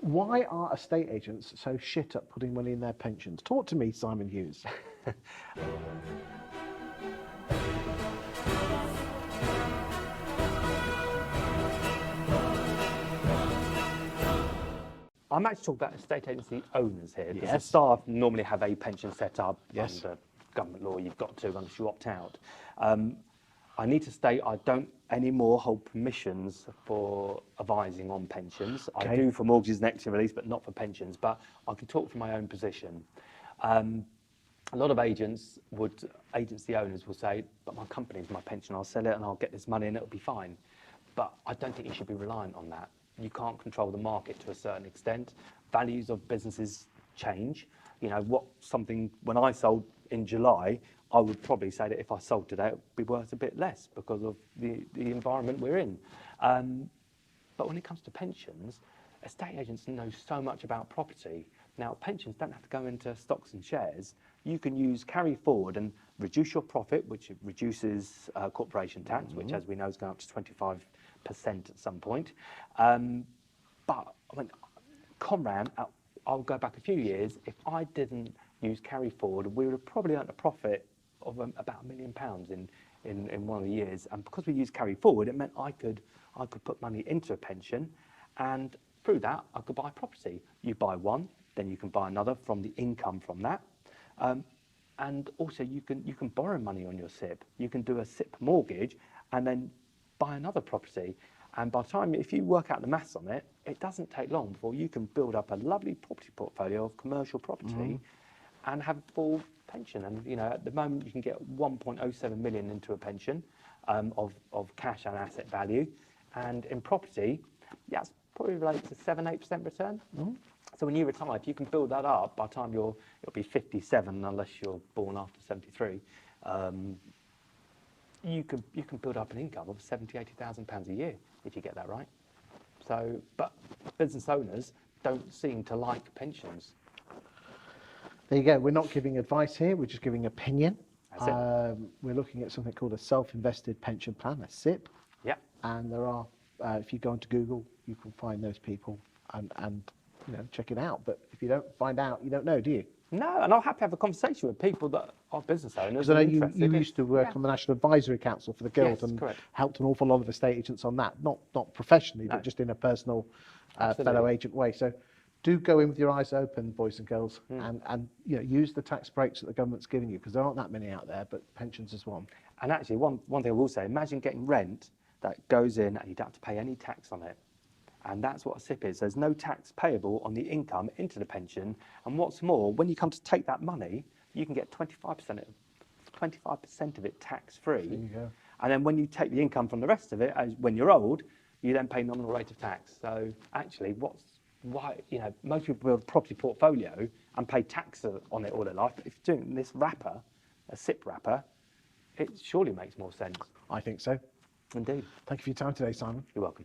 Why are estate agents so shit at putting money in their pensions? Talk to me, Simon Hughes. I'm actually talking about estate agency owners here. Because Yes. the staff normally have a pension set up Yes. under government law. You've got to unless you opt out. I need to state I don't anymore hold permissions for advising on pensions. Okay. I do for mortgages and equity release, but not for pensions. But I can talk from my own position. A lot of agency owners will say, but my company's my pension, I'll sell it and I'll get this money and it'll be fine. But I don't think you should be reliant on that. You can't control the market to a certain extent. Values of businesses change. You know, when I sold in July, I would probably say that if I sold today, it would be worth a bit less because of the environment we're in. But when it comes to pensions, estate agents know so much about property. Now, pensions don't have to go into stocks and shares. You can use carry forward and reduce your profit, which reduces corporation tax, which, as we know, is going up to 25% at some point. But I mean, Conran, I'll go back a few years. If I didn't use carry forward, we would have probably earned a profit of about £1 million in one of the years. And because we used carry forward, it meant I could put money into a pension, and through that I could buy property. You buy one, then you can buy another from the income from that. And also you can borrow money on your SIP. You can do a SIP mortgage and then buy another property. And by the time, if you work out the maths on it, it doesn't take long before you can build up a lovely property portfolio of commercial property and have a full pension. And you know, at the moment you can get 1.07 million into a pension of cash and asset value. And in property, yeah, it's probably related to 7-8% return. So when you retire, if you can build that up, by the time it'll be 57, unless you're born after 73, you can build up an income of £70,000-80,000 a year if you get that right. So, but business owners don't seem to like pensions. There you go. We're not giving advice here. We're just giving opinion. That's it. We're looking at something called a self-invested pension plan, a SIP. Yeah. And there are, if you go into Google, you can find those people and you know, check it out. But if you don't find out, you don't know, do you? No, and I'll have to have a conversation with people that are business owners. Because I know interested you used to work on the National Advisory Council for the Guild, Yes, and correct. helped an awful lot of estate agents on that. Not professionally, No. but just in a personal Absolutely. fellow agent way. So do go in with your eyes open, boys and girls, and you know, use the tax breaks that the government's giving you, because there aren't that many out there, but pensions is one. And actually, one thing I will say, imagine getting rent that goes in and you don't have to pay any tax on it. And that's what a SIP is. There's no tax payable on the income into the pension. And what's more, when you come to take that money, you can get 25% of it tax-free. There you go. And then when you take the income from the rest of it, when you're old, you then pay nominal rate of tax. So actually, why most people build a property portfolio and pay tax on it all their life. But if you're doing this wrapper, a SIP wrapper, it surely makes more sense. I think so. Indeed. Thank you for your time today, Simon. You're welcome.